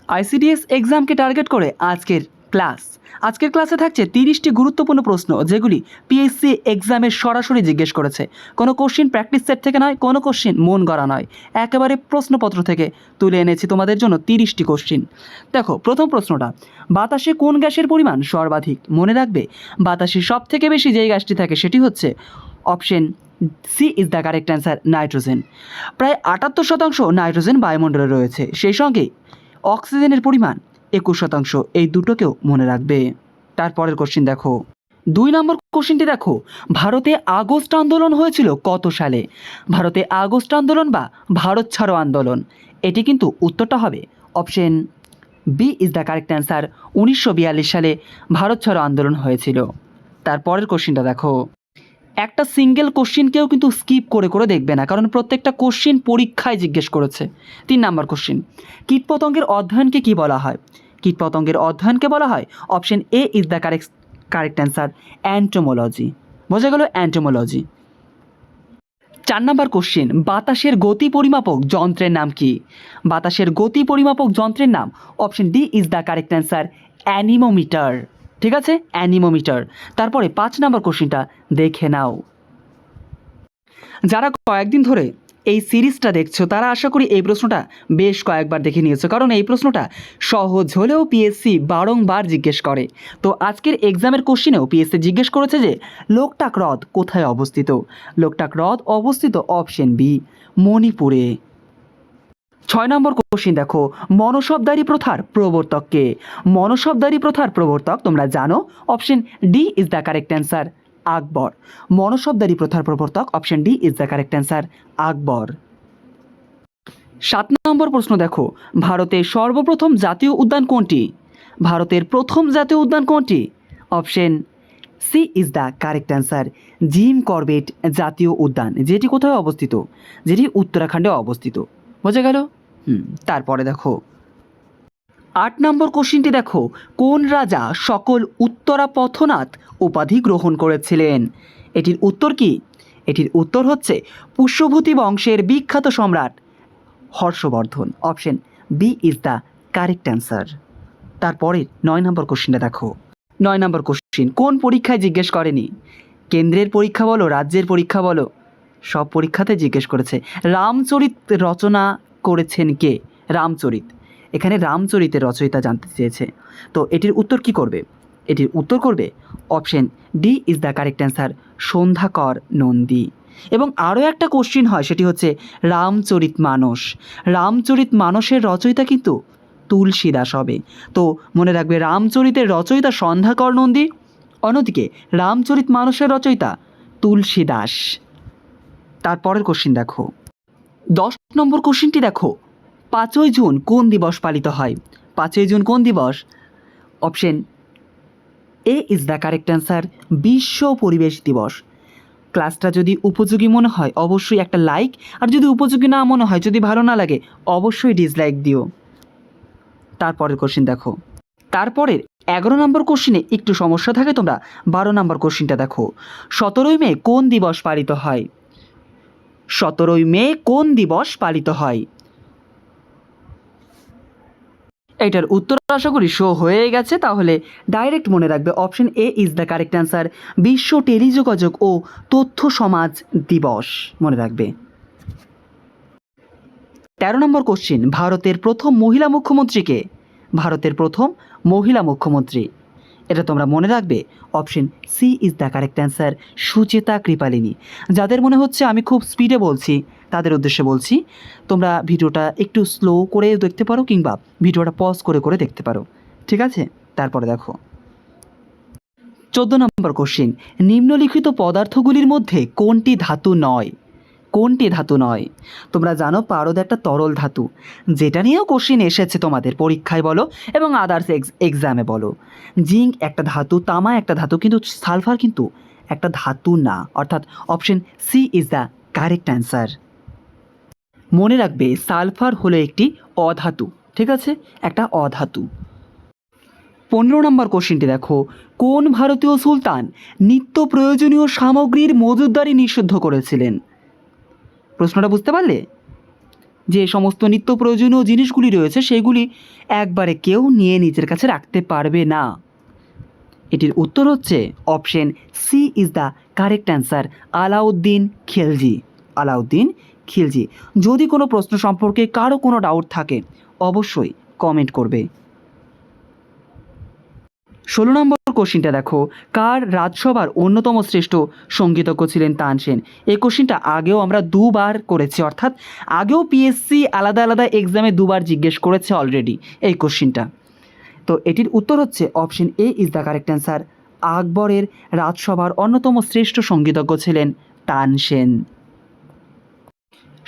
ICDS এক্সামকে target করে আজকের ক্লাসে থাকছে 30টি গুরুত্বপূর্ণ প্রশ্ন, যেগুলি পিএসসি এক্সামের সরাসরি জিজ্ঞেস করেছে। কোনো কোশ্চিন প্র্যাকটিস সেট থেকে নয়, কোনো কোশ্চিন মন গড়া নয়, একেবারে প্রশ্নপত্র থেকে তুলে এনেছি তোমাদের জন্য 30টি কোশ্চিন। দেখো, প্রথম প্রশ্নটা, বাতাসে কোন গ্যাসের পরিমাণ সর্বাধিক? মনে রাখবে, বাতাসে সব থেকে বেশি যেই গ্যাসটি থাকে সেটি হচ্ছে option C is the correct answer, nitrogen. প্রায় 78% নাইট্রোজেন বায়ুমণ্ডলে রয়েছে, সেই সঙ্গে অক্সিজেনের পরিমাণ 21%। এই দুটোকেও মনে রাখবে। তারপরের কোশ্চিন দেখো, 2 নম্বর কোশ্চিনটি দেখো, ভারতে আগস্ট আন্দোলন হয়েছিল কত সালে? ভারতে আগস্ট আন্দোলন বা ভারত ছাড়ো আন্দোলন, এটি কিন্তু উত্তরটা হবে option B is the correct answer, 1942 সালে ভারত ছাড়ো আন্দোলন হয়েছিল। তারপরের কোশ্চিনটা দেখো, একটা সিঙ্গেল কোশ্চিনকেও কিন্তু স্কিপ করে করে দেখবে না, কারণ প্রত্যেকটা কোশ্চিন পরীক্ষায় জিজ্ঞেস করেছে। 3 নাম্বার কোশ্চিন, কীটপতঙ্গের অধ্যয়নকে কি বলা হয়? কীটপতঙ্গের অধ্যয়নকে বলা হয় option A is the correct answer, entomology. বোঝা গেল, অ্যান্টোমোলজি। 4 নাম্বার কোশ্চিন, বাতাসের গতি পরিমাপক যন্ত্রের নাম কি? বাতাসের গতি পরিমাপক যন্ত্রের নাম option D is the correct answer, anemometer. ঠিক আছে, অ্যানিমোমিটার। তারপরে 5 নাম্বার কোশ্চিনটা দেখে নাও। যারা কয়েকদিন ধরে এই সিরিজটা দেখছো তারা আশা করি এই প্রশ্নটা বেশ কয়েকবার দেখে নিয়েছো, কারণ এই প্রশ্নটা সহজ হলেও পিএসসি বারংবার জিজ্ঞেস করে। তো আজকের এক্সামের কোশ্চিনেও পিএসসি জিজ্ঞেস করেছে যে লোকটাক হ্রদ কোথায় অবস্থিত? লোকটাক হ্রদ অবস্থিত অপশন বি, মণিপুরে। 6 নম্বর কোশ্চিন দেখো, মনসবদারি প্রথার প্রবর্তক কে? মনসবদারি প্রথার প্রবর্তক তোমরা জানো, option D is the correct answer, Akbar. Mansabdari প্রথার প্রবর্তক option D is the correct answer, Akbar. 7 number প্রশ্ন দেখো, ভারতের সর্বপ্রথম জাতীয় উদ্যান কোনটি? ভারতের প্রথম জাতীয় উদ্যান কোনটি? Option C is the correct answer, Jim Corbett জাতীয় উদ্যান, যেটি কোথায় অবস্থিত? যেটি উত্তরাখণ্ডে অবস্থিত। বোঝা গেল? তারপরে দেখো 8 নম্বর কোশ্চিনটি দেখো, কোন রাজা সকল উত্তরা পথনাথ উপাধি গ্রহণ করেছিলেন? এটির উত্তর কি? এটির উত্তর হচ্ছে পুষ্যভূতি বংশের বিখ্যাত সম্রাট Harshavardhana. Option B is the correct answer. তারপরে 9 নম্বর কোশ্চিনটা দেখো। 9 নম্বর কোশ্চিন, কোন পরীক্ষায় জিজ্ঞেস করেনি? কেন্দ্রের পরীক্ষা বলো, রাজ্যের পরীক্ষা বলো, সব পরীক্ষাতে জিজ্ঞেস করেছে। রামচরিত রচনা করেছেন কে? রামচরিত। এখানে রামচরিতের রচয়িতা জানতে চেয়েছে। তো এটির উত্তর কি করবে? এটির উত্তর করবে option D is the correct answer, Sandhyakar Nandi. এবং আরও একটা কোশ্চিন হয়, সেটি হচ্ছে রামচরিত মানস। রামচরিত মানসের রচয়িতা কিন্তু তুলসীদাস হবে। তো মনে রাখবে, রামচরিতের রচয়িতা সন্ধ্যাকর নন্দী, অন্যদিকে রামচরিত মানসের রচয়িতা তুলসীদাস। তারপরের কোশ্চিন দেখো, 10 নম্বর কোশ্চিনটি দেখো, 5ই জুন কোন দিবস পালিত হয়? 5ই জুন কোন দিবস? Option A is the correct answer, বিশ্ব পরিবেশ দিবস। ক্লাসটা যদি উপযোগী মনে হয় অবশ্যই একটা লাইক, আর যদি উপযোগী না মনে হয়, যদি ভালো না লাগে, অবশ্যই ডিসলাইক দিও। তারপরের কোশ্চিন দেখো, তারপরের 11 নম্বর কোশ্চিনে একটু সমস্যা থাকে, তোমরা 12 নম্বর কোশ্চিনটা দেখো, 17ই মে কোন দিবস পালিত হয়? 17ই মে কোন দিবস পালিত হয়? এটার উত্তর আশা করি শো হয়ে গেছে, তাহলে ডাইরেক্ট মনে রাখবে option A is the correct answer, বিশ্ব টেলিযোগাযোগ ও তথ্য সমাজ দিবস। মনে রাখবে। 13 নম্বর কোশ্চিন, ভারতের প্রথম মহিলা মুখ্যমন্ত্রীকে? ভারতের প্রথম মহিলা মুখ্যমন্ত্রী, এটা তোমরা মনে রাখবে option C is the correct answer, Sucheta Kripalani. যাদের মনে হচ্ছে আমি খুব স্পিডে বলছি, তাদের উদ্দেশ্যে বলছি, তোমরা ভিডিওটা একটু স্লো করে দেখতে পারো, কিংবা ভিডিওটা পজ করে করে দেখতে পারো। ঠিক আছে, তারপরে দেখো 14 নম্বর কোশ্চিন, নিম্নলিখিত পদার্থগুলির মধ্যে কোনটি ধাতু নয়? কোনটি ধাতু নয়? তোমরা জানো পারদ একটা তরল ধাতু, যেটা নিয়েও কোশ্চিন এসেছে তোমাদের পরীক্ষায় বলো এবং আদার্স এক্সামে বলো। জিঙ্ক একটা ধাতু, তামা একটা ধাতু, কিন্তু সালফার কিন্তু একটা ধাতু না, অর্থাৎ option C is the correct answer. মনে রাখবে, সালফার হলো একটি অধাতু। ঠিক আছে, একটা অধাতু। 15 নম্বর কোশ্চিনটি দেখো, কোন ভারতীয় সুলতান নিত্য প্রয়োজনীয় সামগ্রীর মজুতদারি নিষিদ্ধ করেছিলেন? প্রশ্নটা বুঝতে পারলে? যে সমস্ত নিত্য প্রয়োজনীয় জিনিসগুলি রয়েছে সেগুলি একবারে কেউ নিয়ে নিজের কাছে রাখতে পারবে না। এটির উত্তর হচ্ছে option C is the correct answer, Alauddin Khilji. Alauddin Khilji. যদি কোনো প্রশ্ন সম্পর্কে কারো কোনো ডাউট থাকে অবশ্যই কমেন্ট করবে। 16 নম্বর কোশ্চিনটা দেখো, কার রাজসভার অন্যতম শ্রেষ্ঠ সঙ্গীতজ্ঞ ছিলেন তানসেন? এই কোশ্চিনটা আগেও আমরা দুবার করেছি, অর্থাৎ আগেও পিএসসি আলাদা আলাদা এক্সামে দুবার জিজ্ঞেস করেছে অলরেডি এই কোশ্চিনটা। তো এটির উত্তর হচ্ছে option A is the correct answer, আকবরের রাজসভার অন্যতম শ্রেষ্ঠ সঙ্গীতজ্ঞ ছিলেন তানসেন।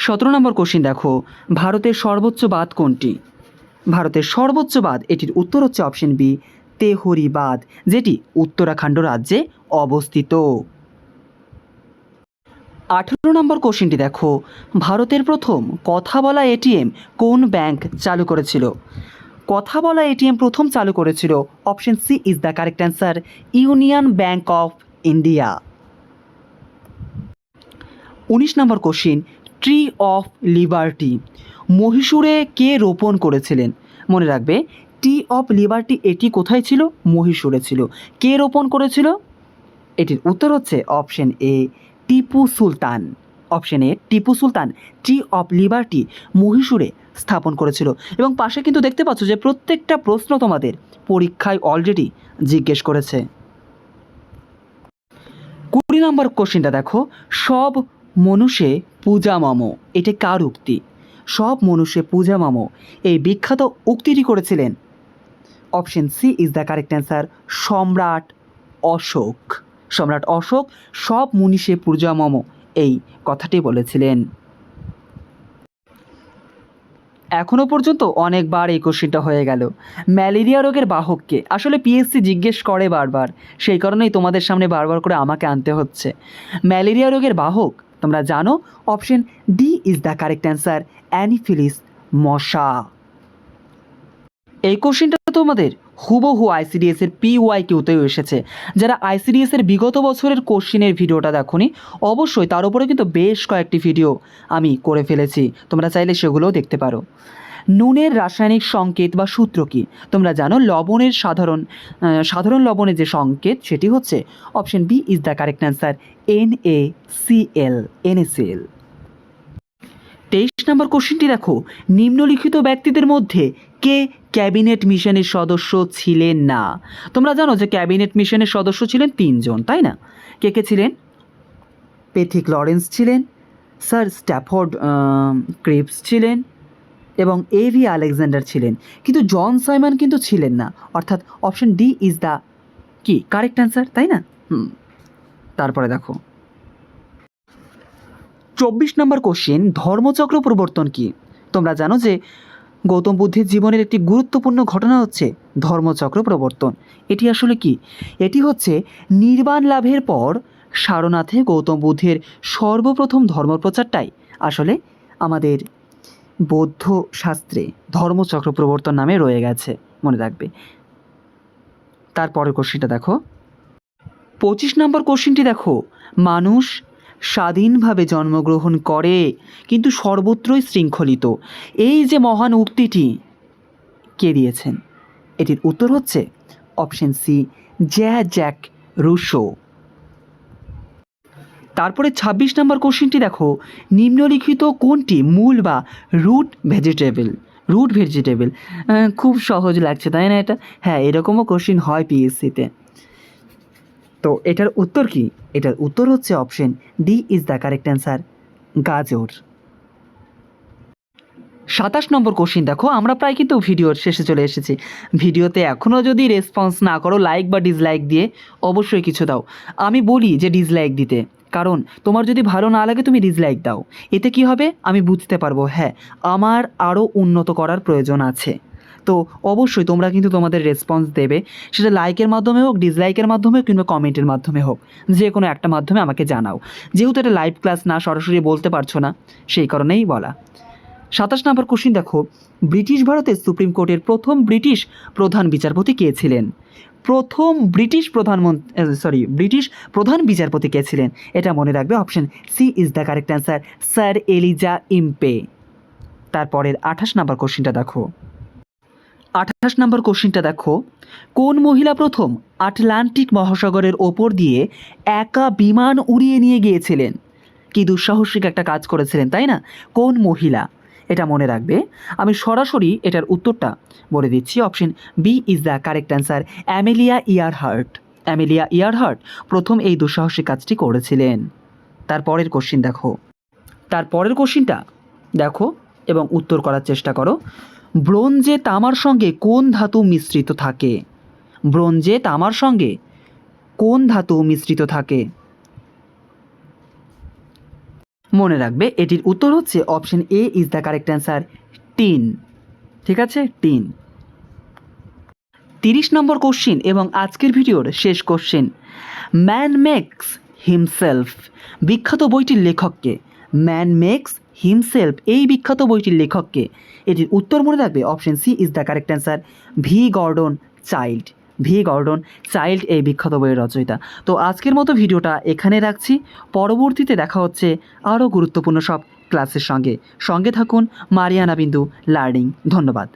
17 নম্বর কোশ্চিন দেখো, ভারতের সর্বোচ্চ বাঁধ কোনটি? ভারতের সর্বোচ্চ বাঁধ, এটির উত্তর হচ্ছে অপশন বি, তেহরি বাঁধ, যেটি উত্তরাখণ্ড রাজ্যে অবস্থিত। 18 নম্বর কোশ্চিনটি দেখো, ভারতের প্রথম কথা বলা এটিএম কোন ব্যাংক চালু করেছিল? কথা বলা এটিএম প্রথম চালু করেছিল option C is the correct answer, Union Bank of India. 19 number question, tree of liberty মহীশূরে কে রোপণ করেছিলেন? মনে রাখবে, ট্রি অফ লিবার্টি এটি কোথায় ছিল? মহীশূরে ছিল। কে রোপণ করেছিল? এটির উত্তর হচ্ছে option A, Tipu Sultan. Option A, Tipu Sultan tree of liberty মহীশূরে স্থাপন করেছিল। এবং পাশে কিন্তু দেখতে পাচ্ছ যে প্রত্যেকটা প্রশ্ন তোমাদের পরীক্ষায় অলরেডি জিজ্ঞেস করেছে। 20 নম্বর কোশ্চিনটা দেখো, সব মনুষ্যে পূজা মম, এটা কার উক্তি? সব মনুষ্যে পূজা মম এই বিখ্যাত উক্তিটি করেছিলেন option C is the correct answer, সম্রাট অশোক। সম্রাট অশোক সব মনীষে পূজা মম এই কথাটি বলেছিলেন। এখনও পর্যন্ত অনেকবার এই কোশ্চিনটা হয়ে গেল। ম্যালেরিয়া রোগের বাহককে আসলে পিএসসি জিজ্ঞেস করে বারবার, সেই কারণেই তোমাদের সামনে বারবার করে আমাকে আনতে হচ্ছে। ম্যালেরিয়া রোগের বাহক তোমরা জানো, option D is the correct answer, anopheles মশা। এই কোশ্চিনটা তোমাদের হুবহু আইসিডিএস এর পিওয়াই কিউতেও এসেছে। যারা আইসিডিএস এর বিগত বছরের কোশ্চিনের ভিডিওটা দেখোনি অবশ্যই তার উপরে কিন্তু বেশ কয়েকটি ভিডিও আমি করে ফেলেছি, তোমরা চাইলে সেগুলোও দেখতে পারো। নুনের রাসায়নিক সংকেত বা সূত্র কি? তোমরা জানো লবণের সাধারণ লবণের যে সংকেত সেটি হচ্ছে option B is the correct answer, NaCl, NaCl। 23 নম্বর কোশ্চিনটি দেখো, নিম্নলিখিত ব্যক্তিদের মধ্যে কে ক্যাবিনেট মিশনের সদস্য ছিলেন না? তোমরা জানো যে ক্যাবিনেট মিশনের সদস্য ছিলেন 3 জন, তাই না? কে কে ছিলেন? প্যাথিক লরেন্স ছিলেন, স্যার স্ট্যাফোর্ড ক্রিপস ছিলেন এবং এভি আলেকজান্ডার ছিলেন, কিন্তু জন সাইমন কিন্তু ছিলেন না। অর্থাৎ অপশন ডি ইজ দ্য কি কারেক্ট অ্যান্সার, তাই না? তারপরে দেখো 24 নম্বর কোশ্চেন, ধর্মচক্র প্রবর্তন কি? তোমরা জানো যে গৌতম বুদ্ধের জীবনের একটি গুরুত্বপূর্ণ ঘটনা হচ্ছে ধর্মচক্র প্রবর্তন। এটি আসলে কি? এটি হচ্ছে নির্বাণ লাভের পর সারনাথে গৌতম বুদ্ধের সর্বপ্রথম ধর্মপ্রচারটাই আসলে আমাদের বৌদ্ধ শাস্ত্রে ধর্মচক্র প্রবর্তন নামে রয়ে গেছে, মনে রাখবে। তারপরের কোশ্চিনটা দেখো 25 নম্বর কোশ্চিনটি দেখো, মানুষ স্বাধীনভাবে জন্মগ্রহণ করে কিন্তু সর্বত্রই শৃঙ্খলিত, এই যে মহান উক্তিটি কে দিয়েছেন? এটির উত্তর হচ্ছে অপশন সি, জ্যাক রুশো। তারপরে 26 নম্বর কোশ্চিনটি দেখো, নিম্নলিখিত কোনটি মূল বা রুট ভেজিটেবল? রুট ভেজিটেবল খুব সহজ লাগছে তাই না এটা? হ্যাঁ, এরকমও কোশ্চিন হয় পিএসসিতে। তো এটার উত্তর কি? এটার উত্তর হচ্ছে option D is the correct answer, গাজর। 27 নম্বর কোশ্চিন দেখো, আমরা প্রায় কিন্তু ভিডিওর শেষে চলে এসেছি। ভিডিওতে এখনও যদি রেসপন্স না করো লাইক বা ডিসলাইক দিয়ে অবশ্যই কিছু দাও। আমি বলি যে ডিসলাইক দিতে, কারণ তোমার যদি ভালো না লাগে তুমি ডিসলাইক দাও, এতে কি হবে আমি বুঝতে পারবো হ্যাঁ আমার আরও উন্নত করার প্রয়োজন আছে। তো অবশ্যই তোমরা কিন্তু তোমাদের রেসপন্স দেবে, সেটা লাইকের মাধ্যমে হোক, ডিসলাইকের মাধ্যমে হোক, কিংবা কমেন্টের মাধ্যমে হোক, যে কোনো একটা মাধ্যমে আমাকে জানাও। যেহেতু এটা লাইভ ক্লাস না, সরাসরি বলতে পারছো না, সেই কারণেই বলা। 27 নম্বর কোশ্চিন দেখো, ব্রিটিশ ভারতের সুপ্রিম কোর্টের প্রথম ব্রিটিশ প্রধান বিচারপতি কে ছিলেন? ব্রিটিশ প্রধান বিচারপতি কে ছিলেন? এটা মনে রাখবে, option C is the correct answer, sir Elijah Impey. তারপরের 28 নম্বর কোশ্চিনটা দেখো। 28 নম্বর কোশ্চিনটা দেখো, কোন মহিলা প্রথম আটলান্টিক মহাসাগরের ওপর দিয়ে একা বিমান উড়িয়ে নিয়ে গিয়েছিলেন? কি দুঃসাহসিক একটা কাজ করেছিলেন, তাই না? কোন মহিলা? এটা মনে রাখবে। আমি সরাসরি এটার উত্তরটা বলে দিচ্ছি। Option B is the correct answer, Amelia Earhart. Amelia Earhart প্রথম এই দুঃসাহসিক কাজটি করেছিলেন। তারপরের কোশ্চিন দেখো। তারপরের কোশ্চিনটা দেখো এবং উত্তর করার চেষ্টা করো। ব্রোঞ্জে তামার সঙ্গে কোন ধাতু মিশ্রিত থাকে? ব্রোঞ্জে তামার সঙ্গে কোন ধাতু মিশ্রিত থাকে? মনে রাখবে এটির উত্তর হচ্ছে option A is the correct answer, tin. ঠিক আছে, টিন। 30 নম্বর কোশ্চিন এবং আজকের ভিডিওর শেষ কোশ্চিন। ম্যান মেক্স হিমসেলফ বিখ্যাত বইটির লেখককে? ম্যান মেক্স হিমসেলফ এই বিখ্যাত বইটির লেখককে? এটির উত্তর মনে রাখবে option C is the correct answer, V Gordon Childe. V Gordon Childe এই বিখ্যাত বইয়ের রচয়িতা। তো আজকের মতো ভিডিওটা এখানে রাখছি। পরবর্তীতে দেখা হচ্ছে আরও গুরুত্বপূর্ণ সব ক্লাসের সঙ্গে থাকুন। মারিয়ানা বিন্দু লার্নিং। ধন্যবাদ।